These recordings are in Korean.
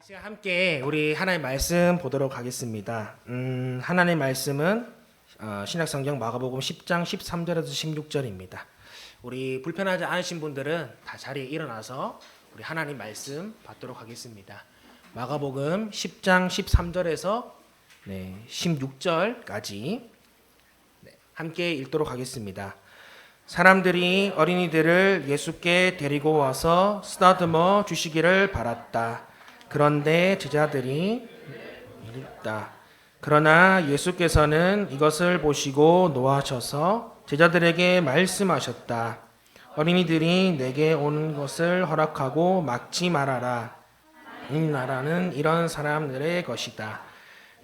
이 시간 함께 우리 하나님의 말씀 보도록 하겠습니다. 하나님의 말씀은 신약성경 마가복음 10장 13절에서 16절입니다. 우리 불편하지 않으신 분들은 다 자리에 일어나서 우리 하나님 말씀 받도록 하겠습니다. 마가복음 10장 13절에서 16절까지 함께 읽도록 하겠습니다. 사람들이 어린이들을 예수께 데리고 와서 쓰다듬어 주시기를 바랐다. 그런데 제자들이 이랬다. 그러나 예수께서는 이것을 보시고 노하셔서 제자들에게 말씀하셨다. 어린이들이 내게 오는 것을 허락하고 막지 말아라. 이 나라는 이런 사람들의 것이다.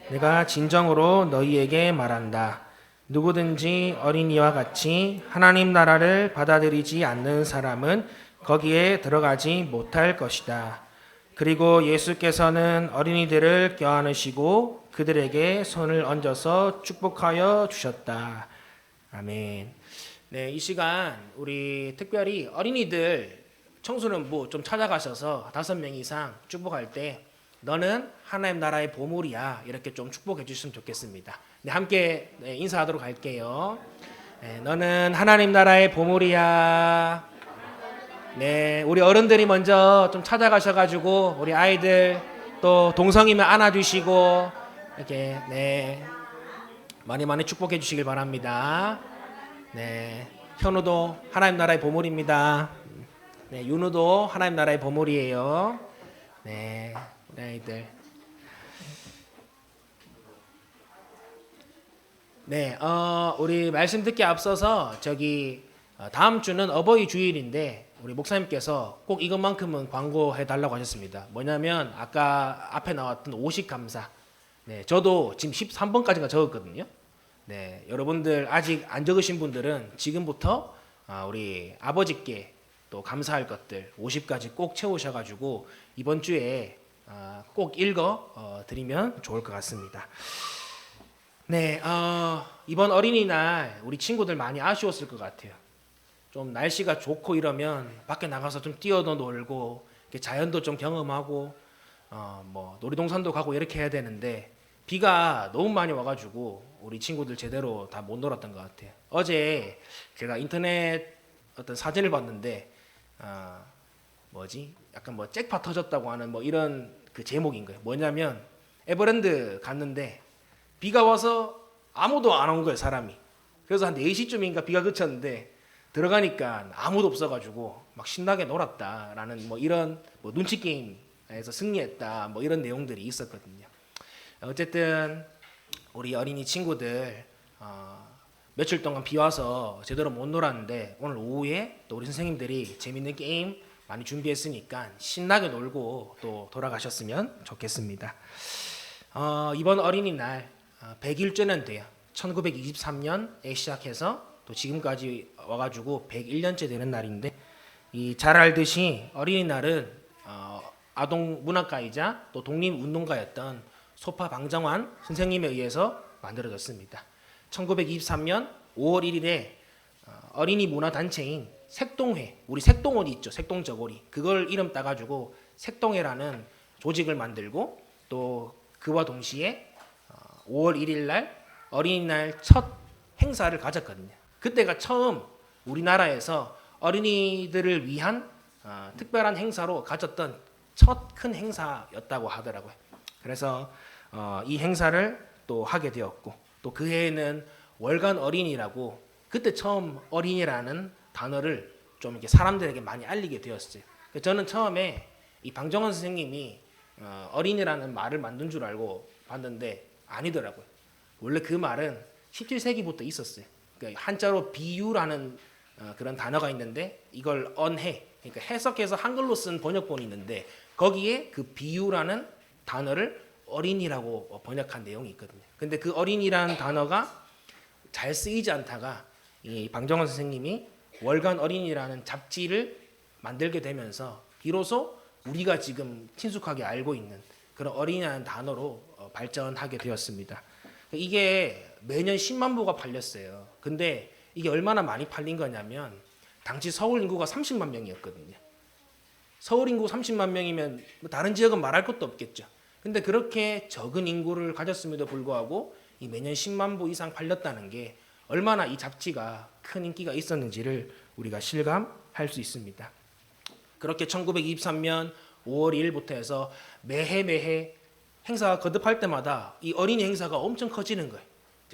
내가 진정으로 너희에게 말한다. 누구든지 어린이와 같이 하나님 나라를 받아들이지 않는 사람은 거기에 들어가지 못할 것이다. 그리고 예수께서는 어린이들을 껴안으시고 그들에게 손을 얹어서 축복하여 주셨다. 아멘. 네, 이 시간 우리 특별히 어린이들 청소년부 좀 찾아가셔서 5명 이상 축복할 때 너는 하나님 나라의 보물이야 이렇게 좀 축복해 주셨으면 좋겠습니다. 네, 함께 인사하도록 할게요. 네, 너는 하나님 나라의 보물이야. 네, 우리 어른들이 먼저 좀 찾아가셔가지고 우리 아이들 또 동성이면 안아주시고 이렇게 많이 축복해 주시길 바랍니다. 네, 현우도 하나님 나라의 보물입니다. 네, 윤우도 하나님 나라의 보물이에요. 네, 우리 아이들. 네, 우리 말씀 듣기 앞서서 다음 주는 어버이 주일인데 우리 목사님께서 꼭 이것만큼은 광고해 달라고 하셨습니다. 뭐냐면 아까 앞에 나왔던 오식 감사. 네, 저도 지금 13번까지가 적었거든요. 네, 여러분들 아직 안 적으신 분들은 지금부터 우리 아버지께 또 감사할 것들 50까지 꼭 채우셔가지고 이번 주에 꼭 읽어 드리면 좋을 것 같습니다. 네, 이번 어린이날 우리 친구들 많이 아쉬웠을 것 같아요. 좀 날씨가 좋고 이러면 밖에 나가서 좀 뛰어도 놀고 자연도 좀 경험하고 뭐 놀이동산도 가고 이렇게 해야 되는데 비가 너무 많이 와가지고 우리 친구들 제대로 다 못 놀았던 것 같아요. 어제 제가 인터넷 어떤 사진을 봤는데 약간 뭐 잭팟 터졌다고 하는 뭐 이런 그 제목인 거예요. 뭐냐면 에버랜드 갔는데 비가 와서 아무도 안 온 거예요, 사람이. 그래서 한 4시쯤인가 비가 그쳤는데 들어가니까 아무도 없어가지고 막 신나게 놀았다라는 뭐 이런 뭐 눈치 게임에서 승리했다 뭐 이런 내용들이 있었거든요. 어쨌든 우리 어린이 친구들 며칠 동안 비 와서 제대로 못 놀았는데 오늘 오후에 또 우리 선생님들이 재밌는 게임 많이 준비했으니까 신나게 놀고 또 돌아가셨으면 좋겠습니다. 이번 어린이날 100일째는 돼요. 1923년에 시작해서 또 지금까지 와가지고 101년째 되는 날인데 잘 알듯이 어린이날은 아동 문학가이자 또 독립운동가였던 소파 방정환 선생님에 의해서 만들어졌습니다. 1923년 5월 1일에 어린이 문화단체인 색동회, 우리 색동옷 있죠, 색동저고리, 그걸 이름 따가지고 색동회라는 조직을 만들고 또 그와 동시에 5월 1일 날 어린이날 첫 행사를 가졌거든요. 그때가 처음 우리나라에서 어린이들을 위한 특별한 행사로 가졌던 첫 큰 행사였다고 하더라고요. 그래서 이 행사를 또 하게 되었고 또 그 해에는 월간 어린이라고 그때 처음 어린이라는 단어를 좀 이렇게 사람들에게 많이 알리게 되었어요. 저는 처음에 이 방정원 선생님이 어린이라는 말을 만든 줄 알고 봤는데 아니더라고요. 원래 그 말은 17세기부터 있었어요. 그러니까 한자로 비유라는 그런 단어가 있는데 이걸 언해, 그러니까 해석해서 한글로 쓴 번역본이 있는데 거기에 그 비유라는 단어를 어린이라고 번역한 내용이 있거든요. 근데 그 어린이라는 단어가 잘 쓰이지 않다가 이 방정원 선생님이 월간 어린이라는 잡지를 만들게 되면서 비로소 우리가 지금 친숙하게 알고 있는 그런 어린이라는 단어로 발전하게 되었습니다. 이게 매년 10만 부가 팔렸어요. 근데 이게 얼마나 많이 팔린 거냐면 당시 서울 인구가 30만 명이었거든요. 서울 인구 30만 명이면 뭐 다른 지역은 말할 것도 없겠죠. 근데 그렇게 적은 인구를 가졌음에도 불구하고 이 매년 10만 부 이상 팔렸다는 게 얼마나 이 잡지가 큰 인기가 있었는지를 우리가 실감할 수 있습니다. 그렇게 1923년 5월 2일부터 해서 매해 행사가 거듭할 때마다 이 어린이 행사가 엄청 커지는 거예요.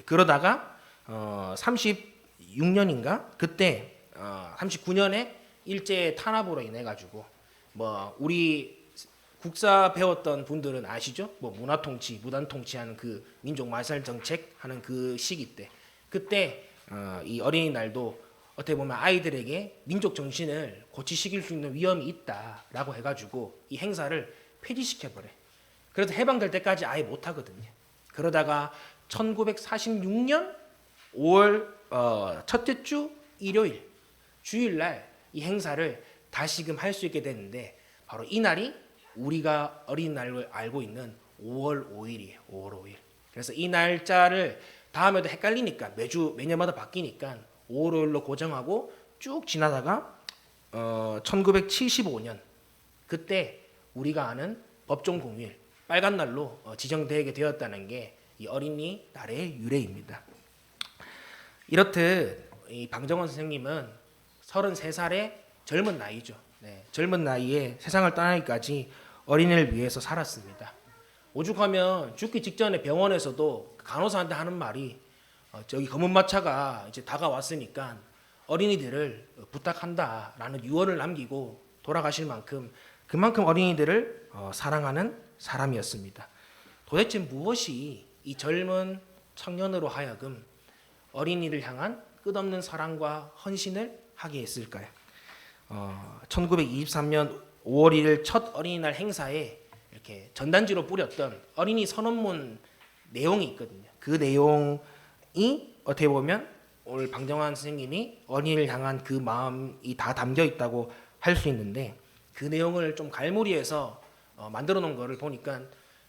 그러다가 36년인가 그때 39년에 일제 탄압으로 인해 가지고 뭐 우리 국사 배웠던 분들은 아시죠? 뭐 문화 통치, 무단 통치하는 그 민족 말살 정책 하는 그 시기 때 그때 이 어린이날도 어떻게 보면 아이들에게 민족 정신을 고취시킬 수 있는 위험이 있다라고 해가지고 이 행사를 폐지시켜 버려. 그래서 해방될 때까지 아예 못 하거든요. 그러다가 1946년 5월 첫째 주 일요일 주일날 이 행사를 다시금 할 수 있게 됐는데 바로 이 날이 우리가 어린이날을 알고 있는 5월 5일이에요. 5월 5일. 그래서 이 날짜를 다음에도 헷갈리니까 매년마다 바뀌니까 5월 5일로 고정하고 쭉 지나다가 1975년 그때 우리가 아는 법정 공휴일 빨간 날로 지정되게 되었다는 게 이 어린이 날의 유래입니다. 이렇듯 이 방정원 선생님은 33살의 젊은 나이죠. 네, 젊은 나이에 세상을 떠나기까지 어린이를 위해서 살았습니다. 오죽하면 죽기 직전에 병원에서도 간호사한테 하는 말이 저기 검은 마차가 이제 다가왔으니까 어린이들을 부탁한다라는 유언을 남기고 돌아가실 만큼 그만큼 어린이들을 사랑하는 사람이었습니다. 도대체 무엇이 이 젊은 청년으로 하여금 어린이를 향한 끝없는 사랑과 헌신을 하게 했을까요? 1923년 5월 1일 첫 어린이날 행사에 이렇게 전단지로 뿌렸던 어린이 선언문 내용이 있거든요. 그 내용이 어떻게 보면 오늘 방정환 선생님이 어린이를 향한 그 마음이 다 담겨 있다고 할 수 있는데 그 내용을 좀 갈무리해서 만들어 놓은 거를 보니까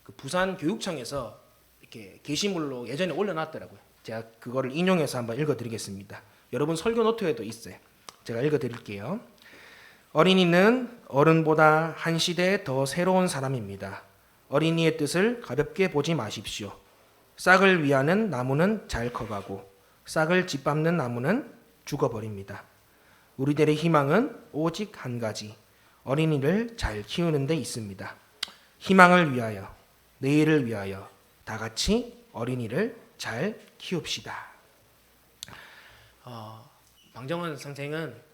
그 부산 교육청에서 이렇게 게시물로 예전에 올려놨더라고요. 제가 그거를 인용해서 한번 읽어드리겠습니다. 여러분 설교 노트에도 있어요. 제가 읽어드릴게요. 어린이는 어른보다 한 시대 더 새로운 사람입니다. 어린이의 뜻을 가볍게 보지 마십시오. 싹을 위하는 나무는 잘 커가고 싹을 짓밟는 나무는 죽어버립니다. 우리들의 희망은 오직 한 가지, 어린이를 잘 키우는 데 있습니다. 희망을 위하여, 내일을 위하여 다 같이 어린이를 잘 키웁시다. 방정원 선생은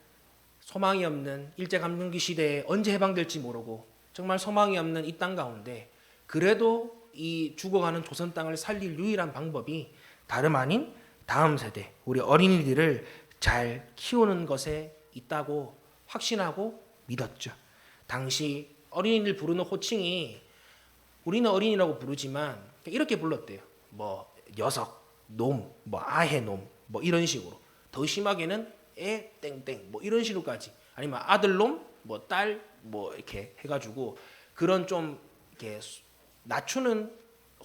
소망이 없는 일제감정기 시대에 언제 해방될지 모르고 정말 소망이 없는 이 땅 가운데 그래도 이 죽어가는 조선 땅을 살릴 유일한 방법이 다름 아닌 다음 세대 우리 어린이들을 잘 키우는 것에 있다고 확신하고 믿었죠. 당시 어린이를 부르는 호칭이 우리는 어린이라고 부르지만 이렇게 불렀대요. 뭐 녀석, 놈, 뭐 아해 놈, 뭐 이런 식으로. 더 심하게는 애 땡땡 뭐 이런 식으로까지 아니면 아들놈, 뭐 딸, 뭐 이렇게 해가지고 그런 좀 이렇게 낮추는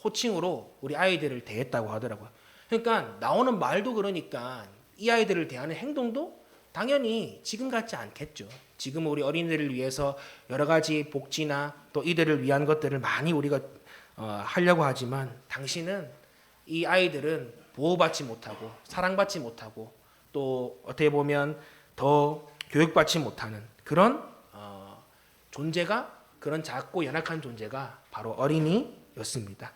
호칭으로 우리 아이들을 대했다고 하더라고요. 그러니까 나오는 말도 그러니까 이 아이들을 대하는 행동도 당연히 지금 같지 않겠죠. 지금 우리 어린이들을 위해서 여러 가지 복지나 또 이들을 위한 것들을 많이 우리가 하려고 하지만 당시는 이 아이들은 보호받지 못하고 사랑받지 못하고 또 어떻게 보면 더 교육받지 못하는 그런 존재가 그런 작고 연약한 존재가 바로 어린이였습니다.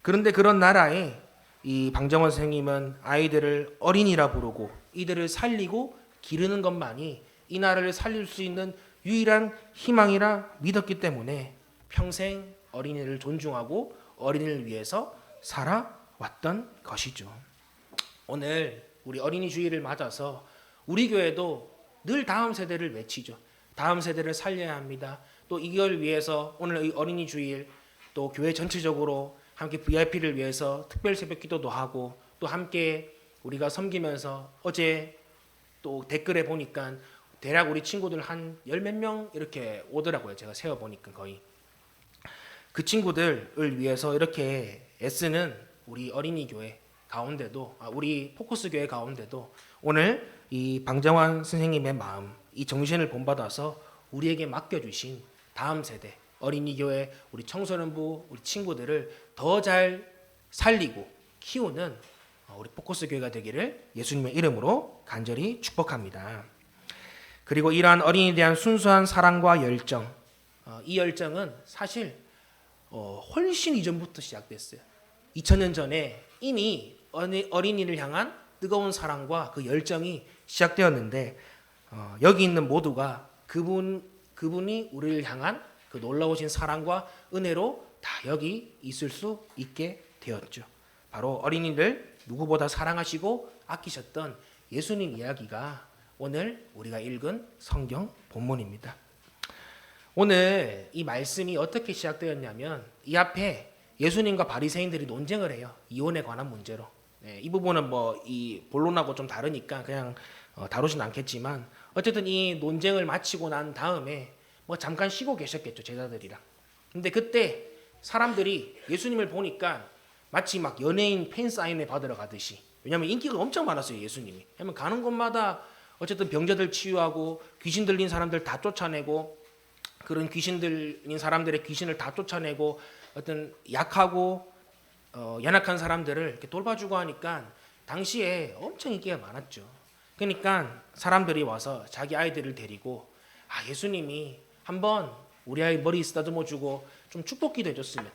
그런데 그런 나라에 이 방정원 선생님은 아이들을 어린이라 부르고 이들을 살리고 기르는 것만이 이 나라를 살릴 수 있는 유일한 희망이라 믿었기 때문에 평생 어린이를 존중하고 어린이를 위해서 살아왔던 것이죠. 오늘 우리 어린이 주일을 맞아서 우리 교회도 늘 다음 세대를 외치죠. 다음 세대를 살려야 합니다. 또 이걸 위해서 오늘 이 어린이 주일 또 교회 전체적으로 함께 VIP를 위해서 특별 새벽 기도도 하고 또 함께 우리가 섬기면서 어제 또 댓글에 보니까 대략 우리 친구들 한 열 몇 명 이렇게 오더라고요. 제가 세어보니까 거의. 그 친구들을 위해서 이렇게 애쓰는 우리 어린이 교회 가운데도 우리 포커스 교회 가운데도 오늘 이 방정환 선생님의 마음 이 정신을 본받아서 우리에게 맡겨주신 다음 세대, 어린이 교회, 우리 청소년부, 우리 친구들을 더 잘 살리고 키우는 우리 포커스 교회가 되기를 예수님의 이름으로 간절히 축복합니다. 그리고 이러한 어린이에 대한 순수한 사랑과 열정, 이 열정은 사실 훨씬 이전부터 시작됐어요. 2000년 전에 이미 어린이를 향한 뜨거운 사랑과 그 열정이 시작되었는데 여기 있는 모두가 그분이 우리를 향한 그 놀라우신 사랑과 은혜로 다 여기 있을 수 있게 되었죠. 바로 어린이들 누구보다 사랑하시고 아끼셨던 예수님 이야기가 오늘 우리가 읽은 성경 본문입니다. 오늘 이 말씀이 어떻게 시작되었냐면 이 앞에 예수님과 바리새인들이 논쟁을 해요. 이혼에 관한 문제로. 이 부분은 뭐 이 본론하고 좀 다르니까 그냥 다루진 않겠지만 어쨌든 이 논쟁을 마치고 난 다음에 뭐 잠깐 쉬고 계셨겠죠, 제자들이랑. 근데 그때 사람들이 예수님을 보니까 마치 막 연예인 팬 사인회 받으러 가듯이, 왜냐하면 인기가 엄청 많았어요, 예수님이. 왜냐면 가는 곳마다 어쨌든 병자들 치유하고 귀신 들린 사람들 다 쫓아내고, 그런 귀신 들린 사람들의 귀신을 다 쫓아내고 어떤 약하고 연약한 사람들을 이렇게 돌봐주고 하니까 당시에 엄청 인기가 많았죠. 그러니까 사람들이 와서 자기 아이들을 데리고 예수님이 한번 우리 아이 머리 쓰다듬어주고 좀 축복기도 해줬으면,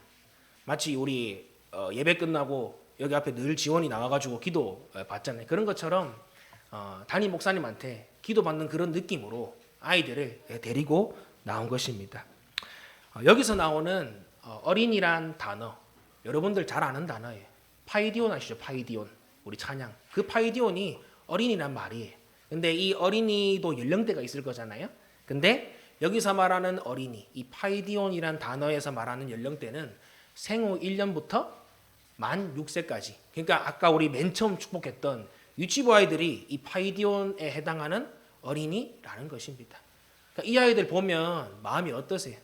마치 우리 예배 끝나고 여기 앞에 늘 지원이 나와가지고 기도 받잖아요. 그런 것처럼 담임 목사님한테 기도 받는 그런 느낌으로 아이들을 데리고 나온 것입니다. 여기서 나오는 어린이란 단어, 여러분들 잘 아는 단어예요. 파이디온 아시죠? 파이디온. 우리 찬양. 그 파이디온이 어린이란 말이에요. 근데 이 어린이도 연령대가 있을 거잖아요. 근데 여기서 말하는 어린이, 이 파이디온이란 단어에서 말하는 연령대는 생후 1년부터 만 6세까지. 그러니까 아까 우리 맨 처음 축복했던 유치부 아이들이 이 파이디온에 해당하는 어린이라는 것입니다. 그러니까 이 아이들 보면 마음이 어떠세요?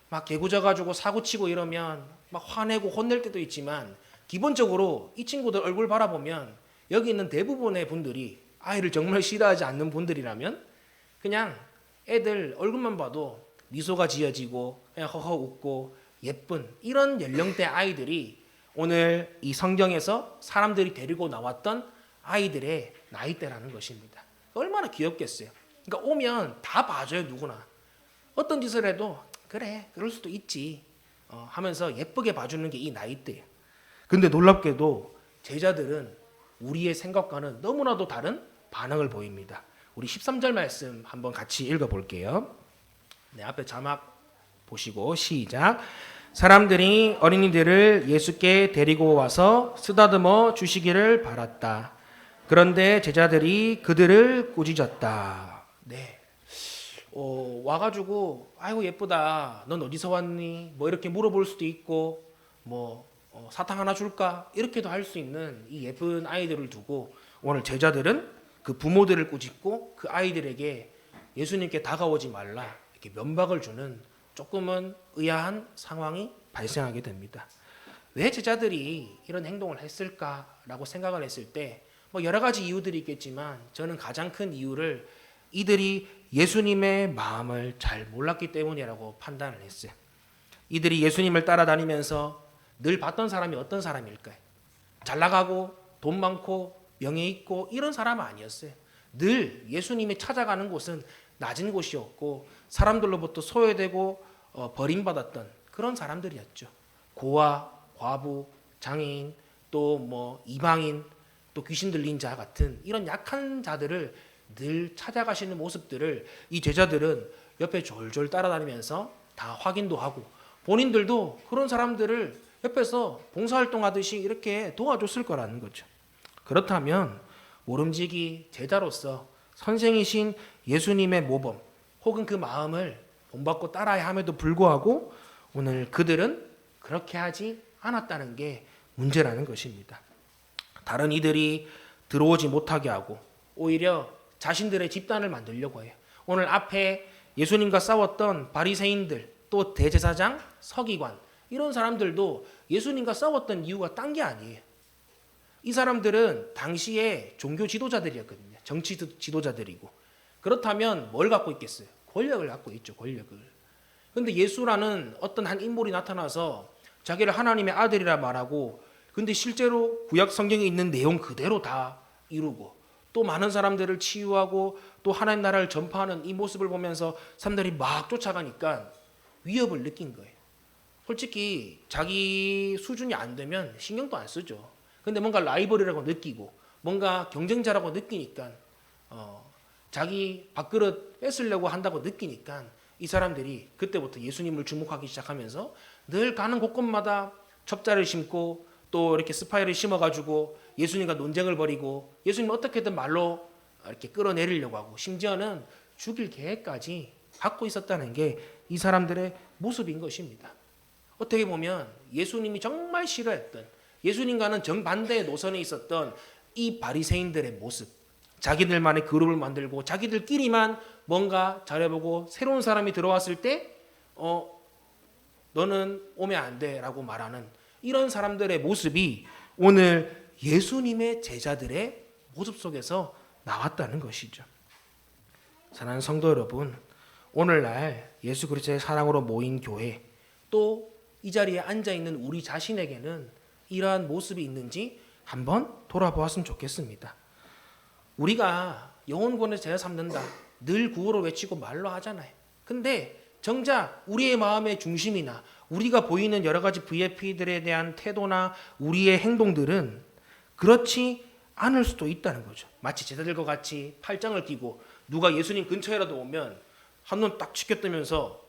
막 개구져가지고 사고치고 이러면 막 화내고 혼낼 때도 있지만, 기본적으로 이 친구들 얼굴 바라보면 여기 있는 대부분의 분들이 아이를 정말 싫어하지 않는 분들이라면 그냥 애들 얼굴만 봐도 미소가 지어지고 그냥 허허 웃고 예쁜 이런 연령대 아이들이 오늘 이 성경에서 사람들이 데리고 나왔던 아이들의 나이대라는 것입니다. 얼마나 귀엽겠어요. 그러니까 오면 다 봐줘요, 누구나. 어떤 짓을 해도 그래, 그럴 수도 있지 하면서 예쁘게 봐주는 게 이 나이대예요. 근데 놀랍게도 제자들은 우리의 생각과는 너무나도 다른 반응을 보입니다. 우리 13절 말씀 한번 같이 읽어볼게요. 네, 앞에 자막 보시고 시작. 사람들이 어린이들을 예수께 데리고 와서 쓰다듬어 주시기를 바랐다. 그런데 제자들이 그들을 꾸짖었다. 네. 와가지고 아이고 예쁘다, 넌 어디서 왔니? 뭐 이렇게 물어볼 수도 있고, 뭐 사탕 하나 줄까? 이렇게도 할 수 있는 이 예쁜 아이들을 두고 오늘 제자들은 그 부모들을 꾸짖고 그 아이들에게 예수님께 다가오지 말라 이렇게 면박을 주는 조금은 의아한 상황이 발생하게 됩니다. 왜 제자들이 이런 행동을 했을까라고 생각을 했을 때 뭐 여러 가지 이유들이 있겠지만 저는 가장 큰 이유를 이들이 예수님의 마음을 잘 몰랐기 때문이라고 판단을 했어요. 이들이 예수님을 따라다니면서 늘 봤던 사람이 어떤 사람일까요? 잘 나가고 돈 많고 명예 있고 이런 사람은 아니었어요. 늘 예수님이 찾아가는 곳은 낮은 곳이었고 사람들로부터 소외되고 버림받았던 그런 사람들이었죠. 고아, 과부, 장애인, 또 뭐 이방인, 또 귀신 들린 자 같은 이런 약한 자들을 늘 찾아가시는 모습들을 이 제자들은 옆에 졸졸 따라다니면서 다 확인도 하고 본인들도 그런 사람들을 옆에서 봉사활동하듯이 이렇게 도와줬을 거라는 거죠. 그렇다면 모름지기 제자로서 선생이신 예수님의 모범 혹은 그 마음을 본받고 따라야 함에도 불구하고 오늘 그들은 그렇게 하지 않았다는 게 문제라는 것입니다. 다른 이들이 들어오지 못하게 하고 오히려 자신들의 집단을 만들려고 해요. 오늘 앞에 예수님과 싸웠던 바리새인들, 또 대제사장, 서기관 이런 사람들도 예수님과 싸웠던 이유가 딴 게 아니에요. 이 사람들은 당시에 종교 지도자들이었거든요. 정치 지도자들이고. 그렇다면 뭘 갖고 있겠어요? 권력을 갖고 있죠. 권력을. 근데 예수라는 어떤 한 인물이 나타나서 자기를 하나님의 아들이라 말하고, 근데 실제로 구약 성경에 있는 내용 그대로 다 이루고, 또 많은 사람들을 치유하고 또 하나님 나라를 전파하는 이 모습을 보면서 사람들이 막 쫓아가니까 위협을 느낀 거예요. 솔직히 자기 수준이 안 되면 신경도 안 쓰죠. 근데 뭔가 라이벌이라고 느끼고 뭔가 경쟁자라고 느끼니까 자기 밥그릇 뺏으려고 한다고 느끼니까 이 사람들이 그때부터 예수님을 주목하기 시작하면서 늘 가는 곳곳마다 첩자를 심고 또 이렇게 스파이를 심어가지고 예수님과 논쟁을 벌이고 예수님 어떻게든 말로 이렇게 끌어내리려고 하고 심지어는 죽일 계획까지 갖고 있었다는 게 이 사람들의 모습인 것입니다. 어떻게 보면 예수님이 정말 싫어했던, 예수님과는 정반대의 노선에 있었던 이 바리새인들의 모습, 자기들만의 그룹을 만들고 자기들끼리만 뭔가 잘해보고 새로운 사람이 들어왔을 때 너는 오면 안 돼라고 말하는 이런 사람들의 모습이 오늘 예수님의 제자들의 모습 속에서 나왔다는 것이죠. 사랑하는 성도 여러분, 오늘날 예수 그리스도의 사랑으로 모인 교회, 또 이 자리에 앉아있는 우리 자신에게는 이러한 모습이 있는지 한번 돌아보았으면 좋겠습니다. 우리가 영혼권에서 제자 삼는다, 늘 구호로 외치고 말로 하잖아요. 근데 정작 우리의 마음의 중심이나 우리가 보이는 여러 가지 VIP들에 대한 태도나 우리의 행동들은 그렇지 않을 수도 있다는 거죠. 마치 제자들과 같이 팔짱을 끼고 누가 예수님 근처에라도 오면 한눈 딱 치켜뜨면서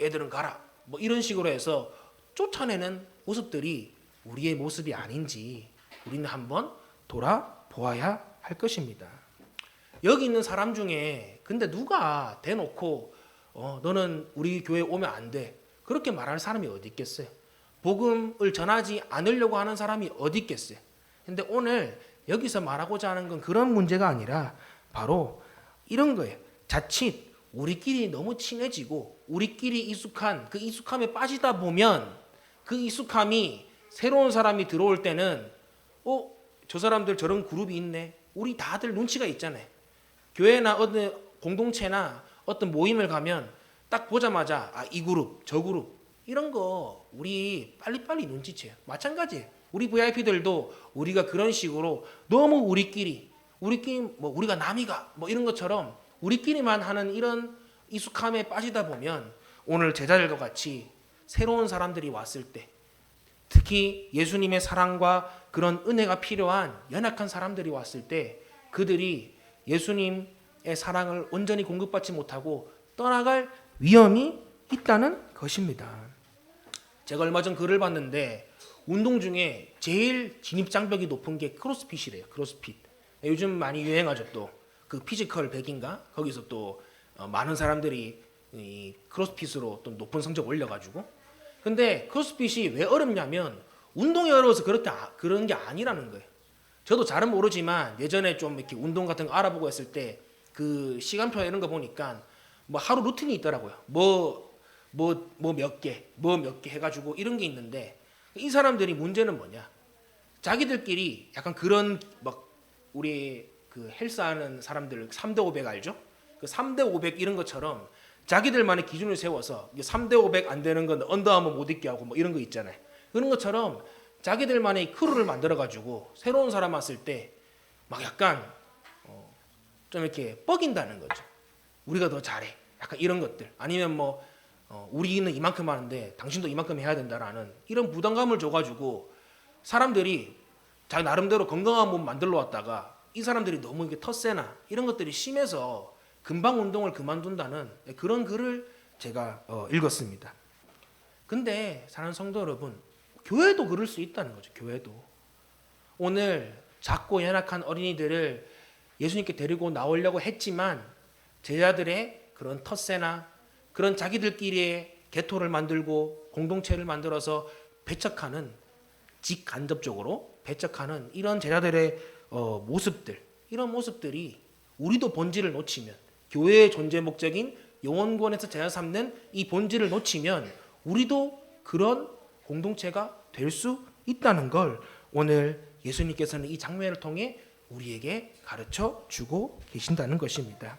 애들은 가라, 뭐 이런 식으로 해서 쫓아내는 모습들이 우리의 모습이 아닌지 우리는 한번 돌아보아야 할 것입니다. 여기 있는 사람 중에 근데 누가 대놓고 너는 우리 교회 오면 안 돼, 그렇게 말할 사람이 어디 있겠어요? 복음을 전하지 않으려고 하는 사람이 어디 있겠어요? 근데 오늘 여기서 말하고자 하는 건 그런 문제가 아니라 바로 이런 거예요. 자칫 우리끼리 너무 친해지고 우리끼리 익숙한 그 익숙함에 빠지다 보면 그 익숙함이 새로운 사람이 들어올 때는 저 사람들 저런 그룹이 있네, 우리 다들 눈치가 있잖아요. 교회나 어떤 공동체나 어떤 모임을 가면 딱 보자마자 이 그룹 저 그룹 이런 거 우리 빨리빨리 눈치채요. 마찬가지예요. 우리 VIP들도 우리가 그런 식으로 너무 우리끼리 뭐 우리가 남이가 뭐 이런 것처럼 우리끼리만 하는 이런 익숙함에 빠지다 보면 오늘 제자들과 같이 새로운 사람들이 왔을 때, 특히 예수님의 사랑과 그런 은혜가 필요한 연약한 사람들이 왔을 때 그들이 예수님의 사랑을 온전히 공급받지 못하고 떠나갈 위험이 있다는 것입니다. 제가 얼마 전 글을 봤는데 운동 중에 제일 진입 장벽이 높은 게 크로스핏이래요. 크로스핏. 요즘 많이 유행하죠. 또 그 피지컬 100인가 거기서 또 많은 사람들이 이 크로스핏으로 또 높은 성적 올려가지고. 근데 크로스핏이 왜 어렵냐면 운동이 어려워서 그런 게 아니라는 거예요. 저도 잘은 모르지만 예전에 좀 이렇게 운동 같은 거 알아보고 했을 때 그 시간표 이런 거 보니까 뭐 하루 루틴이 있더라고요. 몇 개 해가지고 이런 게 있는데, 이 사람들이 문제는 뭐냐? 자기들끼리 약간 그런 막 우리 그 헬스하는 사람들 3대 500 알죠? 그 3대 500 이런 것처럼 자기들만의 기준을 세워서 3대 500 안 되는 건 언더아머 못 입게 하고 뭐 이런 거 있잖아요. 그런 것처럼 자기들만의 크루를 만들어 가지고 새로운 사람 왔을 때 막 약간 좀 이렇게 뻐긴다는 거죠. 우리가 더 잘해. 약간 이런 것들. 아니면 뭐 우리는 이만큼 하는데 당신도 이만큼 해야 된다라는 이런 부담감을 줘가지고 사람들이 자기 나름대로 건강한 몸 만들러 왔다가 이 사람들이 너무 이게 텃세나 이런 것들이 심해서 금방 운동을 그만둔다는 그런 글을 제가 읽었습니다. 근데 사랑하는 성도 여러분, 교회도 그럴 수 있다는 거죠. 교회도 오늘 작고 연약한 어린이들을 예수님께 데리고 나오려고 했지만 제자들의 그런 텃세나 그런 자기들끼리의 개토를 만들고 공동체를 만들어서 배척하는, 직간접적으로 배척하는 이런 제자들의 모습들, 이런 모습들이 우리도 본질을 놓치면, 교회의 존재 목적인 영혼권에서 제자 삼는 이 본질을 놓치면 우리도 그런 공동체가 될 수 있다는 걸 오늘 예수님께서는 이 장면을 통해 우리에게 가르쳐 주고 계신다는 것입니다.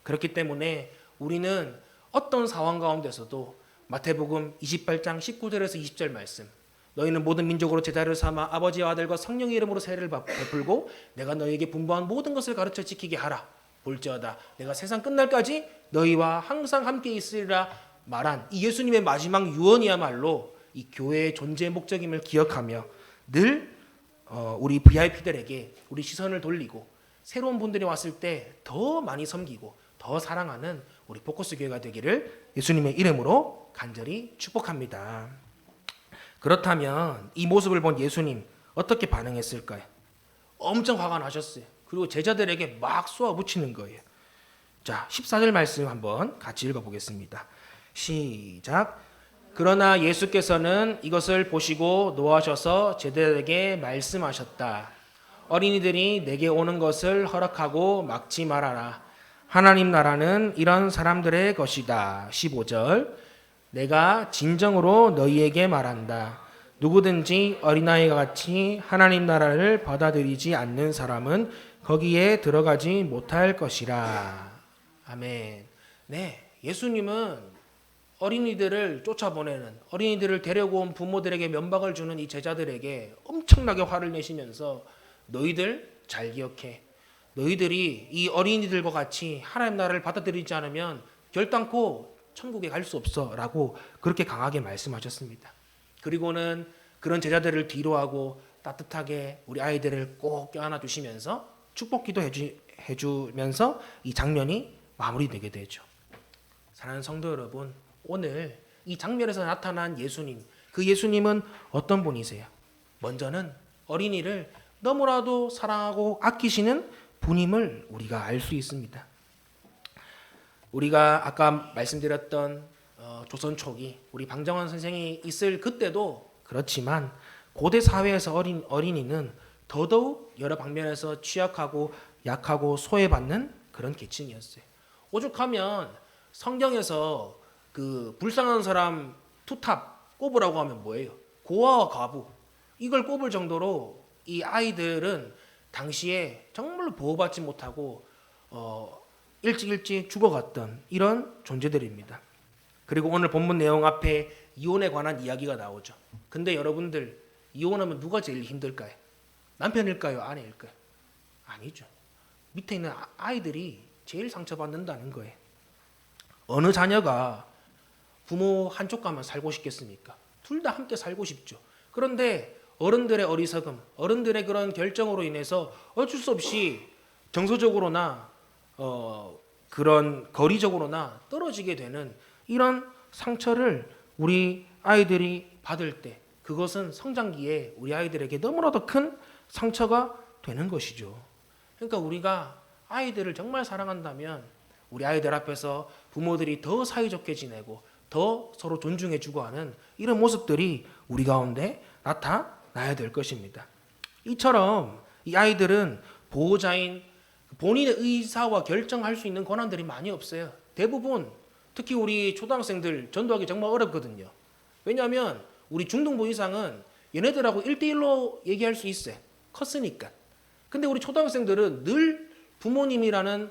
그렇기 때문에 우리는 어떤 상황 가운데서도 마태복음 28장 19절에서 20절 말씀, 너희는 모든 민족으로 제자를 삼아 아버지와 아들과 성령의 이름으로 세례를 베풀고 내가 너희에게 분부한 모든 것을 가르쳐 지키게 하라. 볼지어다 내가 세상 끝날까지 너희와 항상 함께 있으리라 말한 이 예수님의 마지막 유언이야말로 이 교회의 존재의 목적임을 기억하며 늘 우리 VIP들에게 우리 시선을 돌리고 새로운 분들이 왔을 때 더 많이 섬기고 더 사랑하는 우리 포커스 교회가 되기를 예수님의 이름으로 간절히 축복합니다. 그렇다면 이 모습을 본 예수님 어떻게 반응했을까요? 엄청 화가 나셨어요. 그리고 제자들에게 막 쏘아붙이는 거예요. 자, 14절 말씀 한번 같이 읽어보겠습니다. 시작. 그러나 예수께서는 이것을 보시고 노하셔서 제자들에게 말씀하셨다. 어린이들이 내게 오는 것을 허락하고 막지 말아라. 하나님 나라는 이런 사람들의 것이다. 15절. 내가 진정으로 너희에게 말한다. 누구든지 어린아이와 같이 하나님 나라를 받아들이지 않는 사람은 거기에 들어가지 못할 것이라. 아멘. 네, 예수님은 어린이들을 쫓아보내는, 어린이들을 데려고 온 부모들에게 면박을 주는 이 제자들에게 엄청나게 화를 내시면서 너희들 잘 기억해. 너희들이 이 어린이들과 같이 하나님 나라를 받아들이지 않으면 결단코 천국에 갈 수 없어 라고 그렇게 강하게 말씀하셨습니다. 그리고는 그런 제자들을 뒤로하고 따뜻하게 우리 아이들을 꼭 껴안아 주시면서 축복기도 해주면서 이 장면이 마무리되게 되죠. 사랑하는 성도 여러분, 오늘 이 장면에서 나타난 예수님, 그 예수님은 어떤 분이세요? 먼저는 어린이를 너무나도 사랑하고 아끼시는 분임을 우리가 알 수 있습니다. 우리가 아까 말씀드렸던 조선 초기 우리 방정환 선생이 있을 그때도 그렇지만 고대 사회에서 어린이는 더더욱 여러 방면에서 취약하고 약하고 소외받는 그런 계층이었어요. 오죽하면 성경에서 그 불쌍한 사람 투탑 꼽으라고 하면 뭐예요? 고아와 과부, 이걸 꼽을 정도로 이 아이들은 당시에 정말로 보호받지 못하고 일찍 죽어갔던 이런 존재들입니다. 그리고 오늘 본문 내용 앞에 이혼에 관한 이야기가 나오죠. 근데 여러분들, 이혼하면 누가 제일 힘들까요? 남편일까요? 아내일까요? 아니죠. 밑에 있는 아이들이 제일 상처받는다는 거예요. 어느 자녀가 부모 한쪽 가만 살고 싶겠습니까? 둘 다 함께 살고 싶죠. 그런데 어른들의 어리석음, 어른들의 그런 결정으로 인해서 어쩔 수 없이 정서적으로나 그런 거리적으로나 떨어지게 되는 이런 상처를 우리 아이들이 받을 때 그것은 성장기에 우리 아이들에게 너무나도 큰 상처가 되는 것이죠. 그러니까 우리가 아이들을 정말 사랑한다면 우리 아이들 앞에서 부모들이 더 사이좋게 지내고 더 서로 존중해주고 하는 이런 모습들이 우리 가운데 나타나야 될 것입니다. 이처럼 이 아이들은 보호자인 본인의 의사와 결정할 수 있는 권한들이 많이 없어요. 대부분 특히 우리 초등학생들 전도하기 정말 어렵거든요. 왜냐하면 우리 중등부 이상은 얘네들하고 1대1로 얘기할 수 있어요. 컸으니까. 근데 우리 초등학생들은 늘 부모님이라는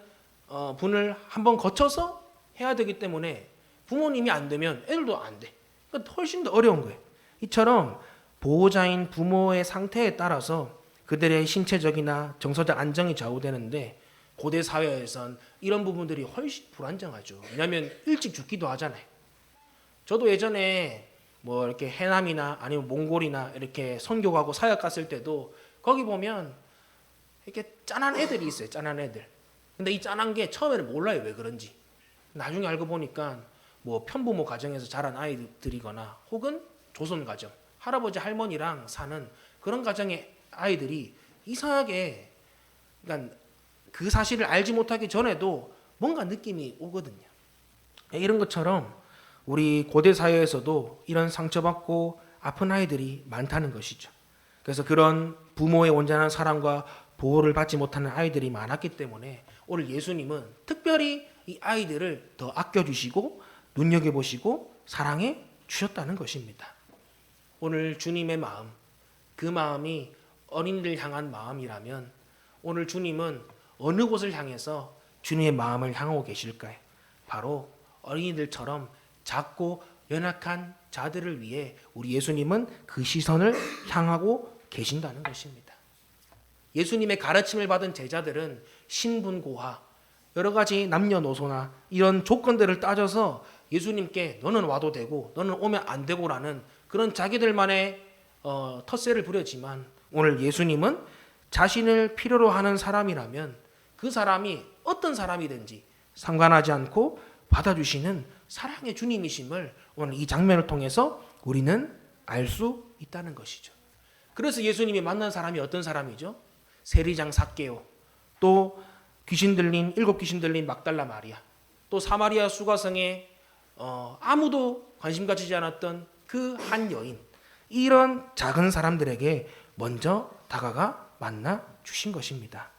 분을 한번 거쳐서 해야 되기 때문에 부모님이 안 되면 애들도 안 돼. 그러니까 훨씬 더 어려운 거예요. 이처럼 보호자인 부모의 상태에 따라서 그들의 신체적이나 정서적 안정이 좌우되는데 고대 사회에선 이런 부분들이 훨씬 불안정하죠. 왜냐하면 일찍 죽기도 하잖아요. 저도 예전에 뭐 이렇게 해남이나 아니면 몽골이나 이렇게 선교 가고 사역 갔을 때도 거기 보면 이렇게 짠한 애들이 있어요. 짠한 애들. 근데 이 짠한 게 처음에는 몰라요. 왜 그런지. 나중에 알고 보니까 뭐 편부모 가정에서 자란 아이들이거나 혹은 조선 가정, 할아버지 할머니랑 사는 그런 가정의 아이들이 이상하게 그러니까 그 사실을 알지 못하기 전에도 뭔가 느낌이 오거든요. 이런 것처럼 우리 고대 사회에서도 이런 상처받고 아픈 아이들이 많다는 것이죠. 그래서 그런 부모의 온전한 사랑과 보호를 받지 못하는 아이들이 많았기 때문에 오늘 예수님은 특별히 이 아이들을 더 아껴주시고 눈여겨보시고 사랑해 주셨다는 것입니다. 오늘 주님의 마음, 그 마음이 어린이를 향한 마음이라면 오늘 주님은 어느 곳을 향해서 주님의 마음을 향하고 계실까요? 바로 어린이들처럼 작고 연약한 자들을 위해 우리 예수님은 그 시선을 향하고 계신다는 것입니다. 예수님의 가르침을 받은 제자들은 신분고하, 여러 가지 남녀노소나 이런 조건들을 따져서 예수님께 너는 와도 되고 너는 오면 안 되고라는 그런 자기들만의 텃세를 부렸지만, 오늘 예수님은 자신을 필요로 하는 사람이라면 그 사람이 어떤 사람이든지 상관하지 않고 받아주시는 사랑의 주님이심을 오늘 이 장면을 통해서 우리는 알 수 있다는 것이죠. 그래서 예수님이 만난 사람이 어떤 사람이죠? 세리장 삭개오, 또 일곱 귀신 들린 막달라 마리아, 또 사마리아 수가성에 아무도 관심 가지지 않았던 그 한 여인, 이런 작은 사람들에게 먼저 다가가 만나 주신 것입니다.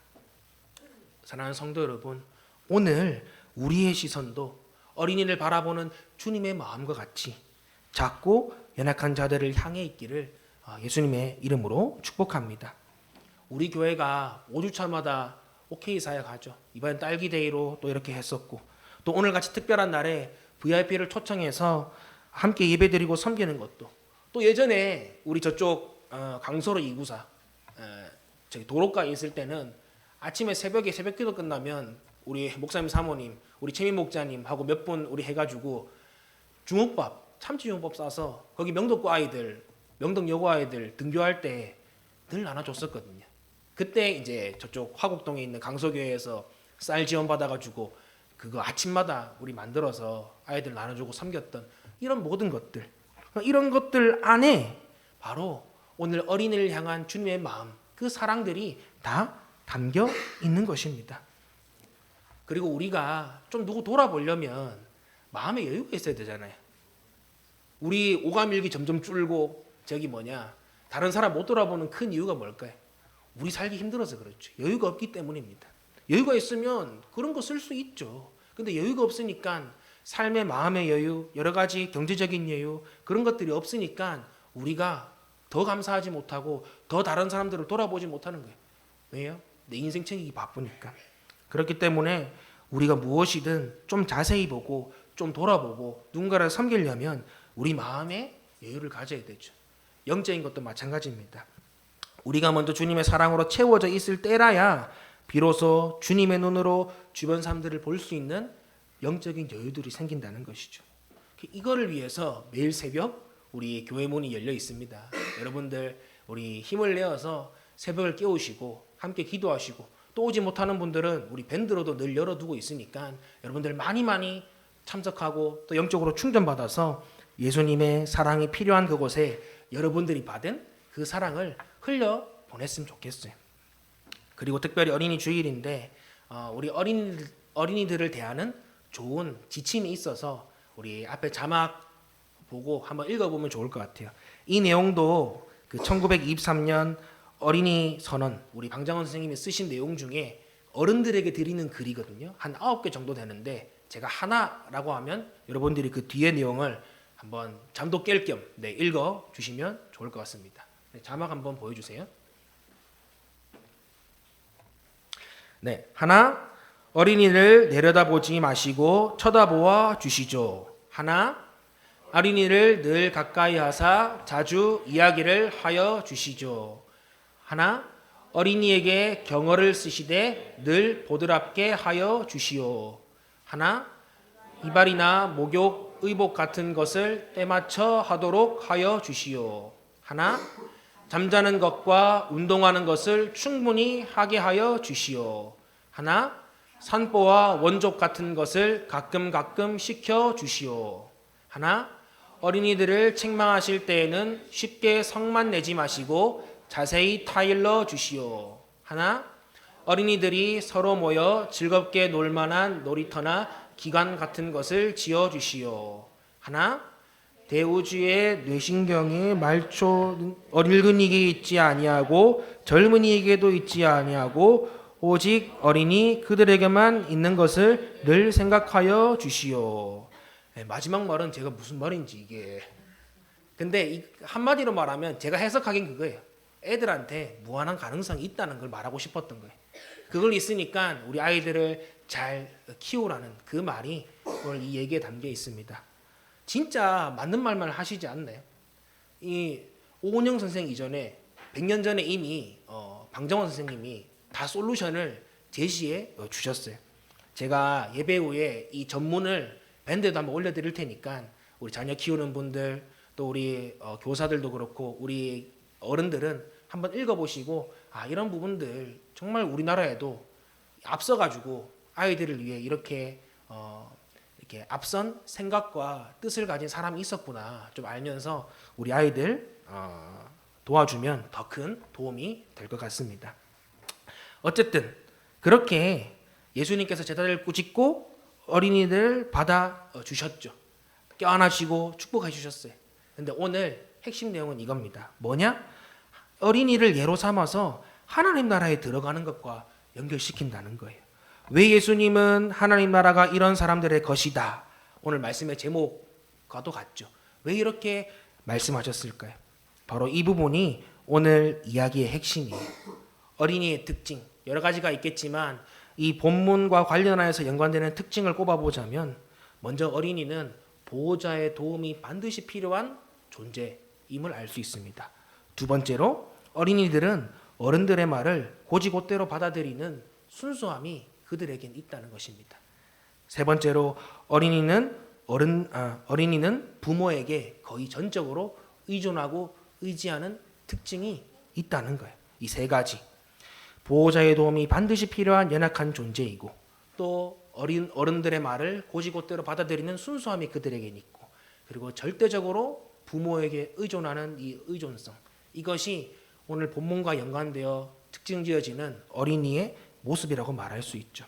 사랑하는 성도 여러분, 오늘 우리의 시선도 어린이를 바라보는 주님의 마음과 같이 작고 연약한 자들을 향해 있기를 예수님의 이름으로 축복합니다. 우리 교회가 5주차마다 OK 사역 하죠. 이번엔 딸기데이로 또 이렇게 했었고, 또 오늘같이 특별한 날에 VIP를 초청해서 함께 예배드리고 섬기는 것도, 또 예전에 우리 저쪽 강서로 294 저기 도로가에 있을 때는 아침에 새벽에 새벽기도 끝나면 우리 목사님 사모님, 우리 최민 목자님하고 몇 분 우리 해가지고 중국밥, 참치 중국밥 싸서 거기 명덕고 아이들, 명덕여고 아이들 등교할 때 늘 나눠줬었거든요. 그때 이제 저쪽 화곡동에 있는 강서교회에서 쌀 지원 받아가지고 그거 아침마다 우리 만들어서 아이들 나눠주고 섬겼던 이런 모든 것들, 이런 것들 안에 바로 오늘 어린이를 향한 주님의 마음, 그 사랑들이 다 담겨 있는 것입니다. 그리고 우리가 좀 누구 돌아보려면 마음에 여유가 있어야 되잖아요. 우리 오감일기 점점 줄고 다른 사람 못 돌아보는 큰 이유가 뭘까요? 우리 살기 힘들어서 그렇죠. 여유가 없기 때문입니다. 여유가 있으면 그런 거 쓸 수 있죠. 근데 여유가 없으니까 삶의 마음의 여유, 여러 가지 경제적인 여유, 그런 것들이 없으니까 우리가 더 감사하지 못하고 더 다른 사람들을 돌아보지 못하는 거예요. 왜요? 내 인생 챙기기 바쁘니까. 그렇기 때문에 우리가 무엇이든 좀 자세히 보고 좀 돌아보고 누군가를 섬기려면 우리 마음에 여유를 가져야 되죠. 영적인 것도 마찬가지입니다. 우리가 먼저 주님의 사랑으로 채워져 있을 때라야 비로소 주님의 눈으로 주변 사람들을 볼 수 있는 영적인 여유들이 생긴다는 것이죠. 이거를 위해서 매일 새벽 우리 교회 문이 열려 있습니다. 여러분들 우리 힘을 내어서 새벽을 깨우시고 함께 기도하시고, 또 오지 못하는 분들은 우리 밴드로도 늘 열어두고 있으니까 여러분들 많이 참석하고 또 영적으로 충전받아서 예수님의 사랑이 필요한 그곳에 여러분들이 받은 그 사랑을 흘려 보냈으면 좋겠어요. 그리고 특별히 어린이 주일인데 우리 어린이들을 대하는 좋은 지침이 있어서 우리 앞에 자막 보고 한번 읽어보면 좋을 것 같아요. 이 내용도 그 1923년 어린이 선언, 우리 방장원 선생님이 쓰신 내용 중에 어른들에게 드리는 글이거든요. 한 9개 정도 되는데 제가 하나라고 하면 여러분들이 그 뒤에 내용을 한번 잠도 깰 겸 읽어 주시면 좋을 것 같습니다. 자막 한번 보여주세요. 하나, 어린이를 내려다보지 마시고 쳐다보아 주시죠. 하나, 어린이를 늘 가까이 하사 자주 이야기를 하여 주시죠. 하나, 어린이에게 경어를 쓰시되 늘 보드랍게 하여 주시오. 하나, 이발이나 목욕, 의복 같은 것을 때맞춰 하도록 하여 주시오. 하나, 잠자는 것과 운동하는 것을 충분히 하게 하여 주시오. 하나, 산보와 원족 같은 것을 가끔 시켜 주시오. 하나, 어린이들을 책망하실 때에는 쉽게 성만 내지 마시고 자세히 타일러 주시오. 하나, 어린이들이 서로 모여 즐겁게 놀만한 놀이터나 기관 같은 것을 지어 주시오. 하나, 대우주의 뇌신경에 말초 어린이에게 있지 아니하고 젊은이에게도 있지 아니하고 오직 어린이 그들에게만 있는 것을 늘 생각하여 주시오. 마지막 말은 제가 무슨 말인지 이게. 근데 한마디로 말하면 제가 해석하긴 그거예요. 애들한테 무한한 가능성이 있다는 걸 말하고 싶었던 거예요. 그걸 있으니까 우리 아이들을 잘 키우라는 그 말이 오늘 이 얘기에 담겨 있습니다. 진짜 맞는 말만 하시지 않나요? 이 오은영 선생 이전에 100년 전에 이미 방정원 선생님이 다 솔루션을 제시해 주셨어요. 제가 예배 후에 이 전문을 밴드에도 한번 올려드릴 테니까 우리 자녀 키우는 분들 또 우리 교사들도 그렇고 우리 어른들은 한번 읽어보시고 이런 부분들 정말 우리나라에도 앞서가지고 아이들을 위해 이렇게 앞선 생각과 뜻을 가진 사람이 있었구나 좀 알면서 우리 아이들 도와주면 더 큰 도움이 될 것 같습니다. 어쨌든 그렇게 예수님께서 제자들을 꾸짖고 어린이들 받아 주셨죠. 껴안아주시고 축복해 주셨어요. 근데 오늘 핵심 내용은 이겁니다. 뭐냐? 어린이를 예로 삼아서 하나님 나라에 들어가는 것과 연결시킨다는 거예요. 왜 예수님은 하나님 나라가 이런 사람들의 것이다. 오늘 말씀의 제목과도 같죠. 왜 이렇게 말씀하셨을까요? 바로 이 부분이 오늘 이야기의 핵심이에요. 어린이의 특징 여러 가지가 있겠지만 이 본문과 관련하여서 연관되는 특징을 꼽아보자면 먼저 어린이는 보호자의 도움이 반드시 필요한 존재임을 알 수 있습니다. 두 번째로 어린이들은 어른들의 말을 곧이곧대로 받아들이는 순수함이 그들에겐 있다는 것입니다. 세 번째로 어린이는 부모에게 거의 전적으로 의존하고 의지하는 특징이 있다는 거예요. 이 세 가지. 보호자의 도움이 반드시 필요한 연약한 존재이고 또 어른들의 말을 곧이곧대로 받아들이는 순수함이 그들에겐 있고 그리고 절대적으로 부모에게 의존하는 이 의존성 이것이 오늘 본문과 연관되어 특징 지어지는 어린이의 모습이라고 말할 수 있죠.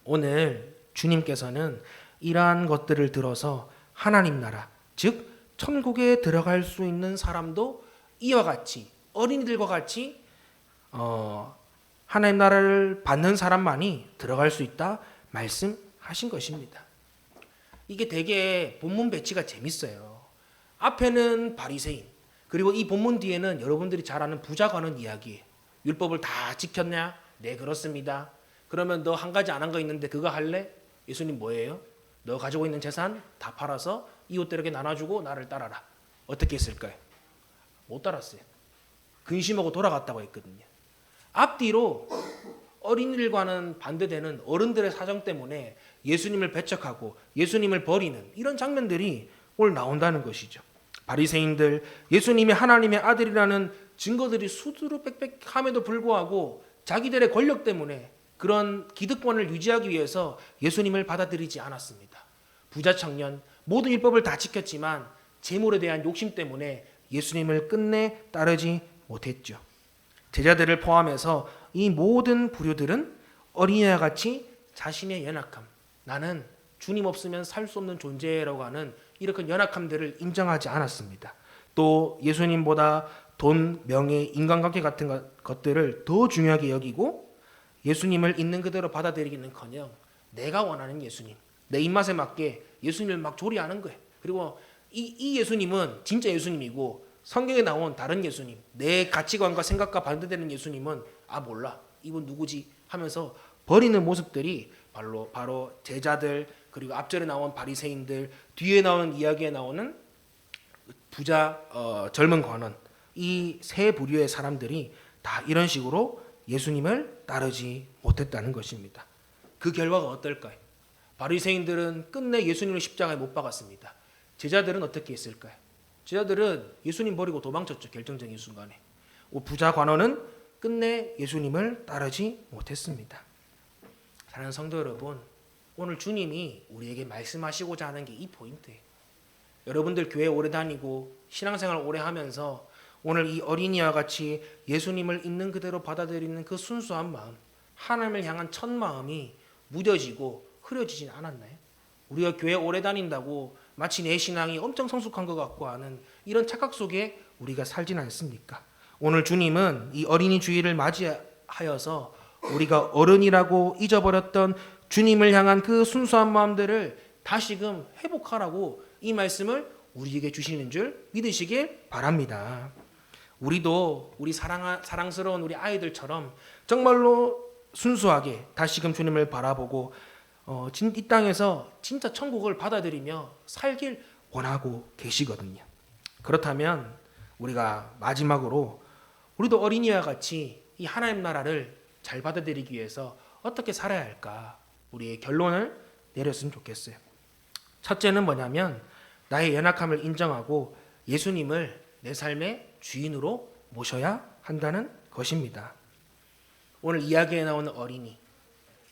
오늘 주님께서는 이러한 것들을 들어서 하나님 나라 즉 천국에 들어갈 수 있는 사람도 이와 같이 어린이들과 같이 하나님 나라를 받는 사람만이 들어갈 수 있다 말씀하신 것입니다. 이게 되게 본문 배치가 재밌어요. 앞에는 바리새인 그리고 이 본문 뒤에는 여러분들이 잘 아는 부자 관원 이야기예요. 율법을 다 지켰냐? 네 그렇습니다. 그러면 너 한 가지 안 한 거 있는데 그거 할래? 예수님 뭐예요? 너 가지고 있는 재산 다 팔아서 이웃들에게 나눠주고 나를 따라라. 어떻게 했을까요? 못 따랐어요. 근심하고 돌아갔다고 했거든요. 앞뒤로 어린이들과는 반대되는 어른들의 사정 때문에 예수님을 배척하고 예수님을 버리는 이런 장면들이 오늘 나온다는 것이죠. 바리새인들 예수님이 하나님의 아들이라는 증거들이 수두룩 빽빽함에도 불구하고 자기들의 권력 때문에 그런 기득권을 유지하기 위해서 예수님을 받아들이지 않았습니다. 부자 청년 모든 율법을 다 지켰지만 재물에 대한 욕심 때문에 예수님을 끝내 따르지 못했죠. 제자들을 포함해서 이 모든 부류들은 어린이와 같이 자신의 연약함, 나는 주님 없으면 살 수 없는 존재라고 하는 이렇게 연약함들을 인정하지 않았습니다. 또 예수님보다 돈, 명예, 인간관계 같은 것들을 더 중요하게 여기고 예수님을 있는 그대로 받아들이기는커녕 내가 원하는 예수님, 내 입맛에 맞게 예수님을 막 조리하는 거예요. 그리고 이 예수님은 진짜 예수님이고 성경에 나온 다른 예수님, 내 가치관과 생각과 반대되는 예수님은 몰라, 이분 누구지 하면서 버리는 모습들이 바로 제자들 그리고 앞절에 나온 바리새인들 뒤에 나오는 이야기에 나오는 부자 젊은 관원 이 세 부류의 사람들이 다 이런 식으로 예수님을 따르지 못했다는 것입니다. 그 결과가 어떨까요? 바리새인들은 끝내 예수님을 십자가에 못 박았습니다. 제자들은 어떻게 했을까요? 제자들은 예수님 버리고 도망쳤죠. 결정적인 순간에. 부자 관원은 끝내 예수님을 따르지 못했습니다. 사랑하는 성도 여러분, 오늘 주님이 우리에게 말씀하시고자 하는 게 이 포인트예요. 여러분들 교회 오래 다니고 신앙생활 오래 하면서 오늘 이 어린이와 같이 예수님을 있는 그대로 받아들이는 그 순수한 마음, 하나님을 향한 첫 마음이 무뎌지고 흐려지진 않았나요? 우리가 교회 오래 다닌다고 마치 내 신앙이 엄청 성숙한 것 같고 하는 이런 착각 속에 우리가 살진 않습니까? 오늘 주님은 이 어린이 주일을 맞이하여서 우리가 어른이라고 잊어버렸던 주님을 향한 그 순수한 마음들을 다시금 회복하라고 이 말씀을 우리에게 주시는 줄 믿으시길 바랍니다. 우리도 우리 사랑스러운 우리 아이들처럼 정말로 순수하게 다시금 주님을 바라보고 이 땅에서 진짜 천국을 받아들이며 살길 원하고 계시거든요. 그렇다면 우리가 마지막으로 우리도 어린이와 같이 이 하나님 나라를 잘 받아들이기 위해서 어떻게 살아야 할까? 우리의 결론을 내렸으면 좋겠어요. 첫째는 뭐냐면 나의 연약함을 인정하고 예수님을 내 삶의 주인으로 모셔야 한다는 것입니다. 오늘 이야기에 나오는 어린이,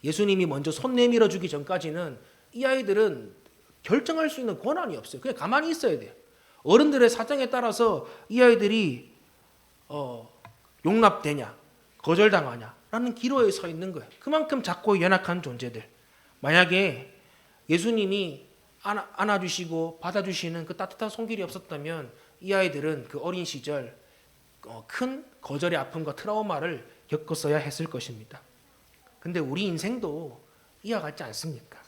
예수님이 먼저 손 내밀어 주기 전까지는 이 아이들은 결정할 수 있는 권한이 없어요. 그냥 가만히 있어야 돼요. 어른들의 사정에 따라서 이 아이들이 용납되냐 거절당하냐 라는 기로에 서 있는 거예요. 그만큼 작고 연약한 존재들. 만약에 예수님이 안아주시고 받아주시는 그 따뜻한 손길이 없었다면 이 아이들은 그 어린 시절 큰 거절의 아픔과 트라우마를 겪었어야 했을 것입니다. 근데 우리 인생도 이와 같지 않습니까?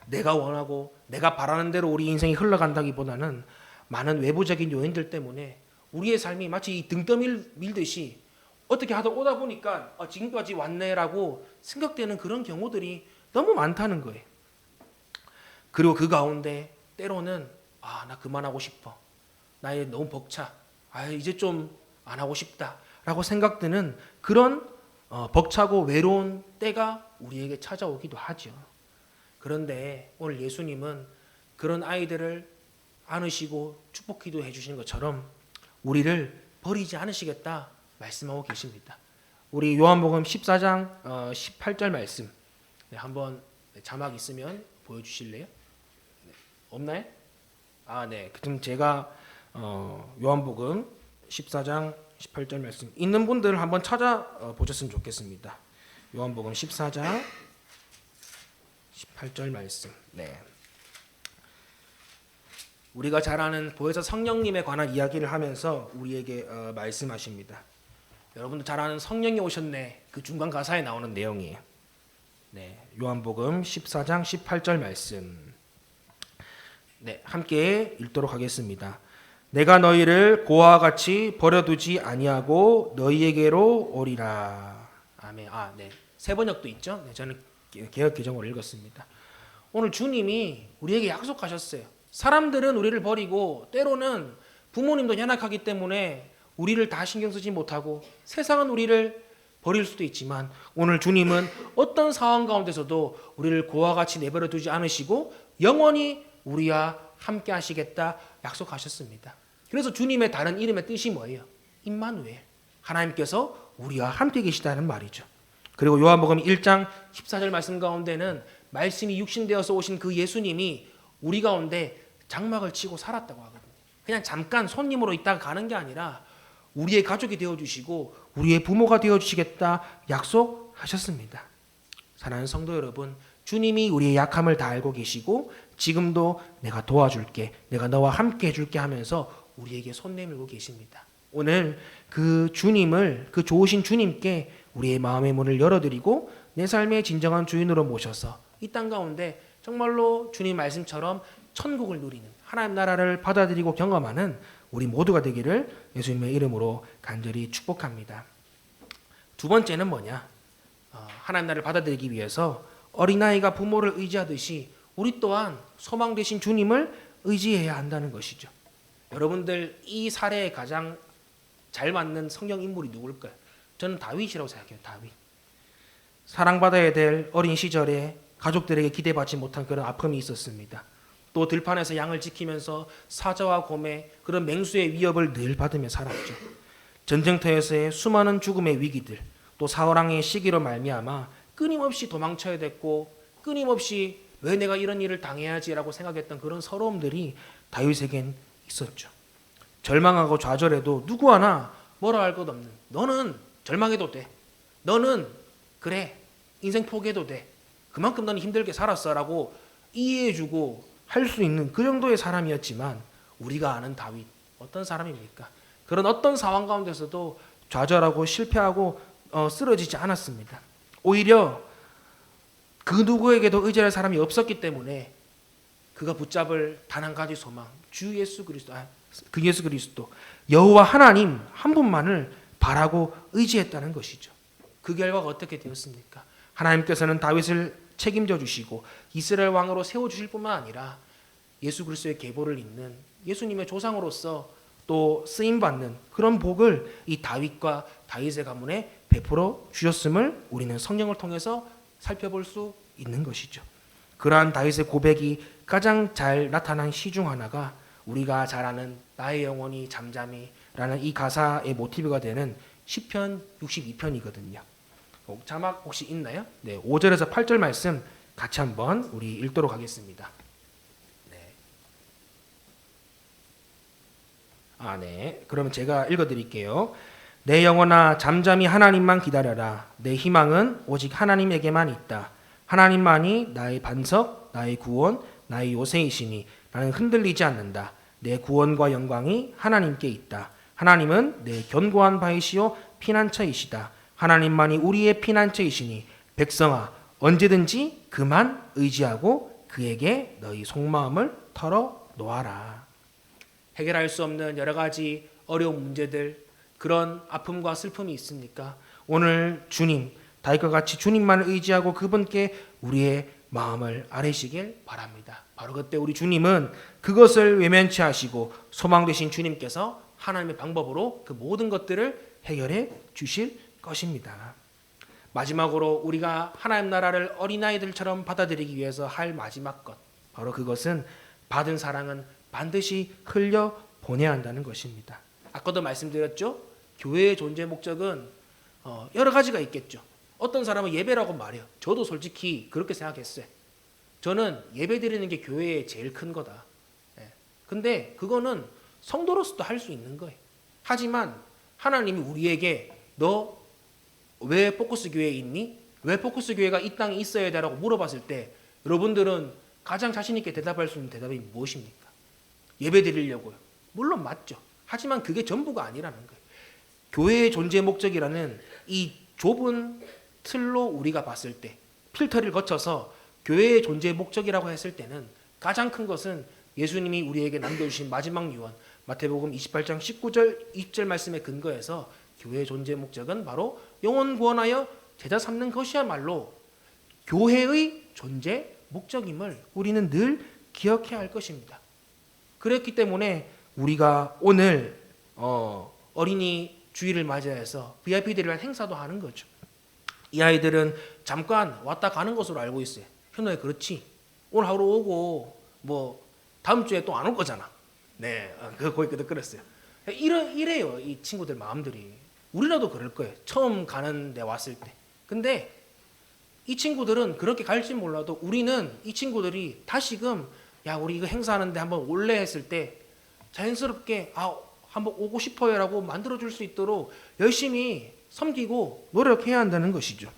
내가 원하고 내가 바라는 대로 우리 인생이 흘러간다기보다는 많은 외부적인 요인들 때문에 우리의 삶이 마치 등 떠밀듯이 어떻게 하다 오다 보니까 지금까지 왔네라고 생각되는 그런 경우들이 너무 많다는 거예요. 그리고 그 가운데 때로는 나 그만하고 싶어. 나 이제 너무 벅차. 이제 좀 안 하고 싶다라고 생각되는 그런 벅차고 외로운 때가 우리에게 찾아오기도 하죠. 그런데 오늘 예수님은 그런 아이들을 안으시고 축복 기도해 주시는 것처럼 우리를 버리지 않으시겠다 말씀하고 계십니다. 우리 요한복음 14장 18절 말씀 한번 자막 있으면 보여주실래요? 없나요? 네. 그럼 제가 요한복음 14장 18절 말씀 있는 분들 한번 찾아보셨으면 좋겠습니다. 요한복음 14장 18절 말씀. 네. 우리가 잘 아는 보혜사 성령님에 관한 이야기를 하면서 우리에게 말씀하십니다. 여러분도 잘 아는 성령이 오셨네. 그 중간 가사에 나오는 내용이에요. 네. 요한복음 14장 18절 말씀. 네, 함께 읽도록 하겠습니다. 내가 너희를 고아와 같이 버려두지 아니하고 너희에게로 오리라. 아멘. 네. 세 번역도 있죠. 네, 저는 개역 개정으로 읽었습니다. 오늘 주님이 우리에게 약속하셨어요. 사람들은 우리를 버리고 때로는 부모님도 연약하기 때문에 우리를 다 신경 쓰지 못하고 세상은 우리를 버릴 수도 있지만 오늘 주님은 어떤 상황 가운데서도 우리를 고아와 같이 내버려 두지 않으시고 영원히 우리와 함께 하시겠다 약속하셨습니다. 그래서 주님의 다른 이름의 뜻이 뭐예요? 임마누엘. 하나님께서 우리와 함께 계시다는 말이죠. 그리고 요한복음 1장 14절 말씀 가운데는 말씀이 육신되어서 오신 그 예수님이 우리 가운데 장막을 치고 살았다고 하거든요. 그냥 잠깐 손님으로 있다가 가는 게 아니라 우리의 가족이 되어주시고 우리의 부모가 되어주시겠다 약속하셨습니다. 사랑하는 성도 여러분, 주님이 우리의 약함을 다 알고 계시고 지금도 내가 도와줄게, 내가 너와 함께 해줄게 하면서 우리에게 손 내밀고 계십니다. 오늘 그 주님을, 그 좋으신 주님께 우리의 마음의 문을 열어드리고 내 삶의 진정한 주인으로 모셔서 이 땅 가운데 정말로 주님 말씀처럼 천국을 누리는 하나님 나라를 받아들이고 경험하는 우리 모두가 되기를 예수님의 이름으로 간절히 축복합니다. 두 번째는 뭐냐? 하나님 나라를 받아들이기 위해서 어린아이가 부모를 의지하듯이 우리 또한 소망 되신 주님을 의지해야 한다는 것이죠. 여러분들 이 사례에 가장 잘 맞는 성경 인물이 누굴까요? 저는 다윗이라고 생각해요. 다윗. 사랑받아야 될 어린 시절에 가족들에게 기대받지 못한 그런 아픔이 있었습니다. 또 들판에서 양을 지키면서 사자와 곰의 그런 맹수의 위협을 늘 받으며 살았죠. 전쟁터에서의 수많은 죽음의 위기들, 또 사울왕의 시기로 말미암아 끊임없이 도망쳐야 됐고 끊임없이 왜 내가 이런 일을 당해야지라고 생각했던 그런 서러움들이 다윗에겐 있었죠. 절망하고 좌절해도 누구 하나 뭐라 할 것 없는, 너는 절망해도 돼, 너는 그래 인생 포기해도 돼, 그만큼 너는 힘들게 살았어라고 이해해주고 할 수 있는 그 정도의 사람이었지만 우리가 아는 다윗 어떤 사람입니까? 그런 어떤 상황 가운데서도 좌절하고 실패하고 쓰러지지 않았습니다. 오히려 그 누구에게도 의지할 사람이 없었기 때문에 그가 붙잡을 단 한 가지 소망, 주 예수 그리스도, 그 예수 그리스도, 여호와 하나님 한 분만을 바라고 의지했다는 것이죠. 그 결과가 어떻게 되었습니까? 하나님께서는 다윗을 책임져 주시고 이스라엘 왕으로 세워 주실 뿐만 아니라 예수 그리스도의 계보를 잇는 예수님의 조상으로서 또 쓰임 받는 그런 복을 이 다윗과 다윗의 가문에 베풀어 주셨음을 우리는 성경을 통해서 살펴볼 수 있는 것이죠. 그러한 다윗의 고백이 가장 잘 나타난 시 중 하나가 우리가 잘 아는 나의 영혼이 잠잠히라는 이 가사의 모티브가 되는 시편 62편이거든요. 자막 혹시 있나요? 네, 5절에서 8절 말씀 같이 한번 우리 읽도록 하겠습니다. 네. 그러면 제가 읽어드릴게요. 내 영혼아 잠잠히 하나님만 기다려라. 내 희망은 오직 하나님에게만 있다. 하나님만이 나의 반석, 나의 구원, 나의 요새이시니 나는 흔들리지 않는다. 내 구원과 영광이 하나님께 있다. 하나님은 내 견고한 바이시요 피난처이시다. 하나님만이 우리의 피난처이시니 백성아 언제든지 그만 의지하고 그에게 너희 속마음을 털어 놓아라. 해결할 수 없는 여러 가지 어려운 문제들, 그런 아픔과 슬픔이 있습니까? 오늘 주님, 다윗과 같이 주님만을 의지하고 그분께 우리의 마음을 아뢰시길 바랍니다. 바로 그때 우리 주님은 그것을 외면치 하시고 소망 되신 주님께서 하나님의 방법으로 그 모든 것들을 해결해 주실 것입니다. 마지막으로 우리가 하나님 나라를 어린아이들처럼 받아들이기 위해서 할 마지막 것, 바로 그것은 받은 사랑은 반드시 흘려 보내야 한다는 것입니다. 아까도 말씀드렸죠. 교회의 존재 목적은 여러 가지가 있겠죠. 어떤 사람은 예배라고 말해요. 저도 솔직히 그렇게 생각했어요. 저는 예배 드리는 게 교회의 제일 큰 거다. 근데 그거는 성도로서도 할 수 있는 거예요. 하지만 하나님이 우리에게 너 왜 포커스 교회에 있니? 왜 포커스 교회가 이 땅에 있어야 되라고 물어봤을 때 여러분들은 가장 자신 있게 대답할 수 있는 대답이 무엇입니까? 예배 드리려고요. 물론 맞죠. 하지만 그게 전부가 아니라는 거예요. 교회의 존재 목적이라는 이 좁은 틀로 우리가 봤을 때 필터를 거쳐서 교회의 존재 목적이라고 했을 때는 가장 큰 것은 예수님이 우리에게 남겨주신 마지막 유언 마태복음 28장 19절 20절 말씀에 근거해서 교회의 존재 목적은 바로 영혼 구원하여 제자 삼는 것이야말로 교회의 존재 목적임을 우리는 늘 기억해야 할 것입니다. 그렇기 때문에 우리가 오늘 어린이 주일을 맞이해서 VIP들을 위한 행사도 하는 거죠. 이 아이들은 잠깐 왔다 가는 것으로 알고 있어요. 현우야 그렇지. 오늘 하루 오고 뭐 다음 주에 또 안 올 거잖아. 네, 거의 그랬어요. 이래요 이 친구들 마음들이. 우리라도 그럴 거예요. 처음 가는 데 왔을 때. 근데 이 친구들은 그렇게 갈지 몰라도 우리는 이 친구들이 다시금 야 우리 이거 행사하는데 한번 올래 했을 때 자연스럽게 한번 오고 싶어요라고 만들어줄 수 있도록 열심히 섬기고 노력해야 한다는 것이죠.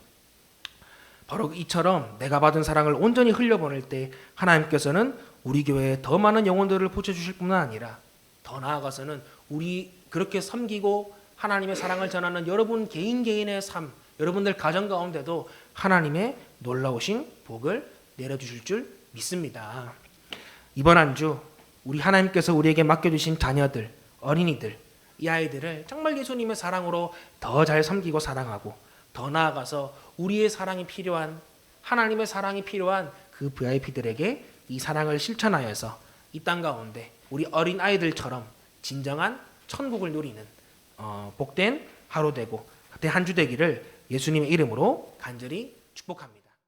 바로 이처럼 내가 받은 사랑을 온전히 흘려보낼 때 하나님께서는 우리 교회에 더 많은 영혼들을 붙여주실 뿐만 아니라 더 나아가서는 우리 그렇게 섬기고 하나님의 사랑을 전하는 여러분 개인의 삶, 여러분들 가정 가운데도 하나님의 놀라우신 복을 내려주실 줄 믿습니다. 이번 한 주 우리 하나님께서 우리에게 맡겨주신 자녀들, 어린이들, 이 아이들을 정말 예수님의 사랑으로 더 잘 섬기고 사랑하고 더 나아가서 우리의 사랑이 필요한 하나님의 사랑이 필요한 그 VIP들에게 이 사랑을 실천하여서 이 땅 가운데 우리 어린 아이들처럼 진정한 천국을 누리는 복된 하루 되고 그때 한 주 되기를 예수님의 이름으로 간절히 축복합니다.